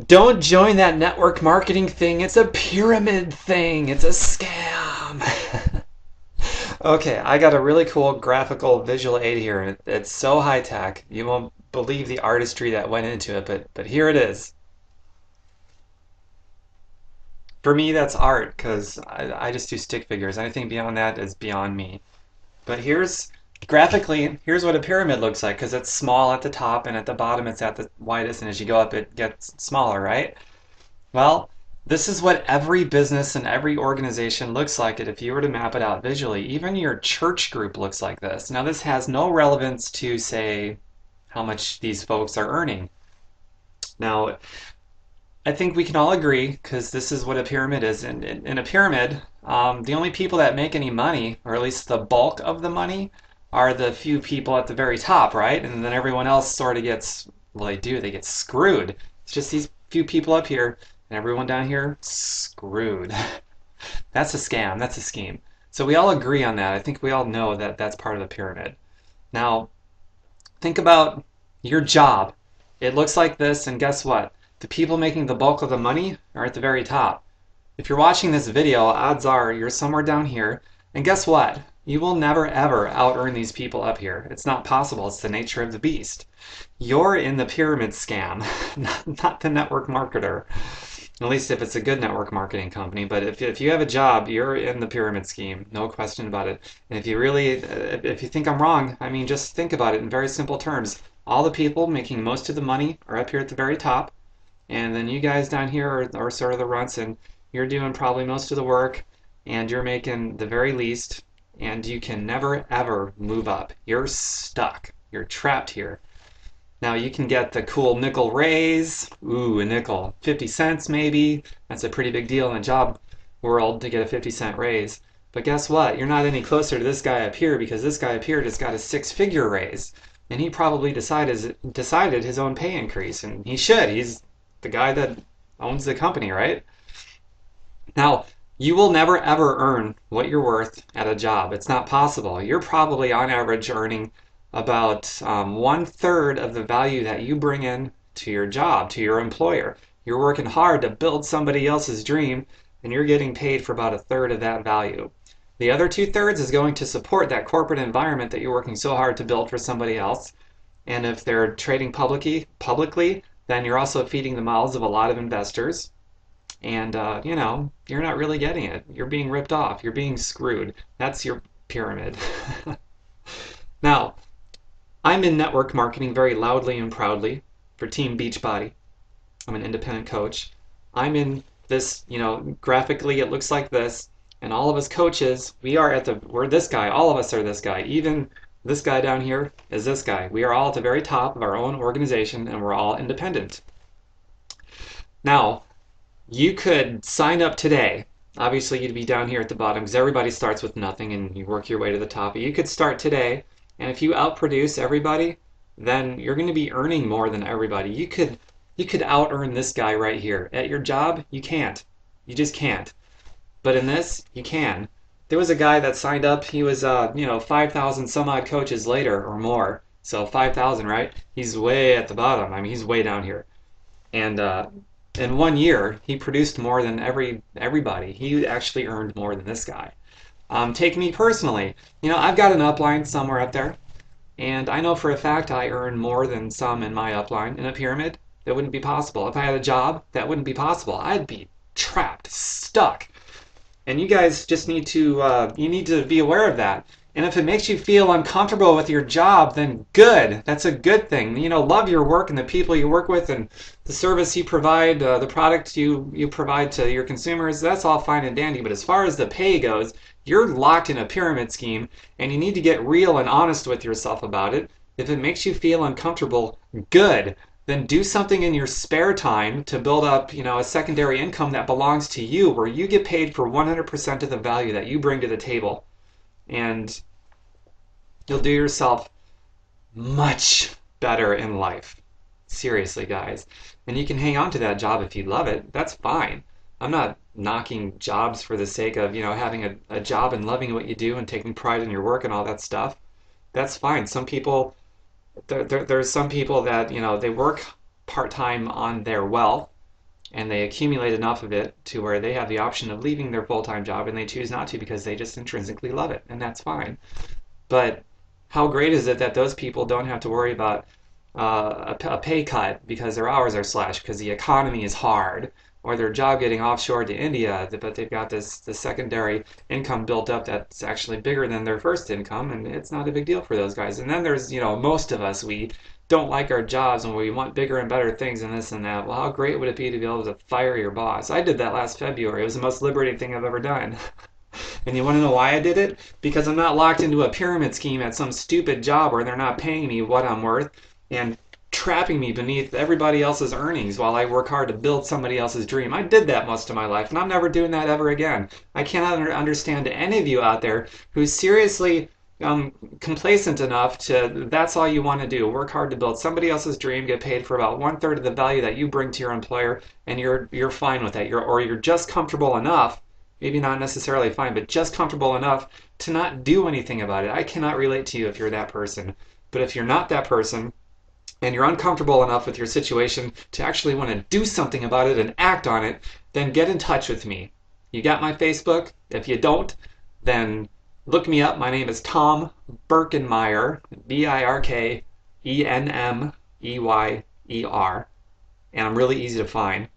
Don't join that network marketing thing. It's a pyramid thing. It's a scam. Okay, I got a really cool graphical visual aid here, and it's so high tech. You won't believe the artistry that went into it, but here it is. For me, that's art because I just do stick figures. Anything beyond that is beyond me. But here's what a pyramid looks like because it's small at the top and at the bottom it's at the widest, and as you go up, it gets smaller, right? Well, this is what every business and every organization looks like it if you were to map it out visually. Even your church group looks like this. Now, this has no relevance to, say, how much these folks are earning. Now, I think we can all agree, because this is what a pyramid is. In a pyramid, the only people that make any money, or at least the bulk of the money, are the few people at the very top, right? And then everyone else sort of gets, well, they get screwed. It's just these few people up here, and everyone down here, screwed. That's a scam, that's a scheme. So we all agree on that. I think we all know that that's part of the pyramid. Now, think about your job. It looks like this, and guess what? The people making the bulk of the money are at the very top. If you're watching this video, odds are you're somewhere down here, and guess what? You will never ever out earn these people up here. It's not possible. It's the nature of the beast. You're in the pyramid scam, not the network marketer. At least if it's a good network marketing company. But if you have a job, you're in the pyramid scheme. No question about it. And if you think I'm wrong, I mean, just think about it in very simple terms. All the people making most of the money are up here at the very top. And then you guys down here are sort of the runts, and you're doing probably most of the work, and you're making the very least, and you can never ever move up. You're stuck. You're trapped here. Now you can get the cool nickel raise. Ooh, a nickel. 50 cents maybe. That's a pretty big deal in the job world to get a 50-cent raise. But guess what? You're not any closer to this guy up here because this guy up here just got a six-figure raise. And he probably decided his own pay increase. And he should. He's the guy that owns the company, right? Now, you will never ever earn what you're worth at a job. It's not possible. You're probably on average earning about 1/3 of the value that you bring in to your job, to your employer. You're working hard to build somebody else's dream, and you're getting paid for about 1/3 of that value. The other 2/3 is going to support that corporate environment that you're working so hard to build for somebody else. And if they're trading publicly, then you're also feeding the mouths of a lot of investors. And, you're not really getting it. You're being ripped off. You're being screwed. That's your pyramid. Now, I'm in network marketing very loudly and proudly for Team Beachbody. I'm an independent coach. I'm in this, graphically it looks like this. And all of us coaches, we're this guy. All of us are this guy. Even this guy down here is this guy. We are all at the very top of our own organization, and we're all independent. Now, you could sign up today. Obviously, you'd be down here at the bottom because everybody starts with nothing and you work your way to the top. But you could start today, and if you outproduce everybody, then you're going to be earning more than everybody. You could out earn this guy right here. At your job, you can't. You just can't. But in this, you can. There was a guy that signed up. He was, 5,000 some odd coaches later or more. So 5,000, right? He's way at the bottom. I mean, he's way down here. And in 1 year, he produced more than everybody. He actually earned more than this guy. Take me personally. I've got an upline somewhere up there, and I know for a fact I earn more than some in my upline. In a pyramid, that wouldn't be possible. If I had a job, that wouldn't be possible. I'd be trapped, stuck. And you guys just need to be aware of that. And if it makes you feel uncomfortable with your job, then good. That's a good thing. Love your work and the people you work with and the service you provide, the product you provide to your consumers. That's all fine and dandy. But as far as the pay goes, you're locked in a pyramid scheme, and you need to get real and honest with yourself about it. If it makes you feel uncomfortable, good. Then do something in your spare time to build up, a secondary income that belongs to you, where you get paid for 100% of the value that you bring to the table. And you'll do yourself much better in life. Seriously, guys. And you can hang on to that job if you love it. That's fine. I'm not knocking jobs for the sake of, having a job and loving what you do and taking pride in your work and all that stuff. That's fine. There's some people that, they work part-time on their wealth, and they accumulate enough of it to where they have the option of leaving their full-time job and they choose not to because they just intrinsically love it, and that's fine. But how great is it that those people don't have to worry about a pay cut because their hours are slashed because the economy is hard, or their job getting offshore to India, but they've got this secondary income built up that's actually bigger than their first income, and it's not a big deal for those guys. And then there's, most of us, we don't like our jobs and we want bigger and better things and this and that. Well, how great would it be to be able to fire your boss? I did that last February. It was the most liberating thing I've ever done. And you want to know why I did it? Because I'm not locked into a pyramid scheme at some stupid job where they're not paying me what I'm worth and trapping me beneath everybody else's earnings while I work hard to build somebody else's dream. I did that most of my life, and I'm never doing that ever again. I cannot understand any of you out there who's seriously complacent enough to that's all you want to do. Work hard to build somebody else's dream, get paid for about 1/3 of the value that you bring to your employer, and you're fine with that. You're just comfortable enough, maybe not necessarily fine, but just comfortable enough to not do anything about it. I cannot relate to you if you're that person. But if you're not that person, and you're uncomfortable enough with your situation to actually want to do something about it and act on it, then get in touch with me. You got my Facebook? If you don't, then look me up. My name is Tom Birkenmeier, Birkenmeyer, and I'm really easy to find.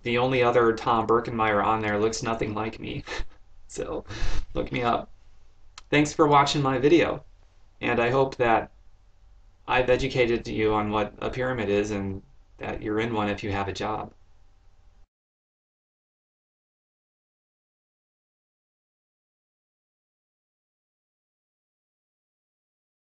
The only other Tom Birkenmeier on there looks nothing like me. So look me up. Thanks for watching my video, and I hope that I've educated you on what a pyramid is and that you're in one if you have a job.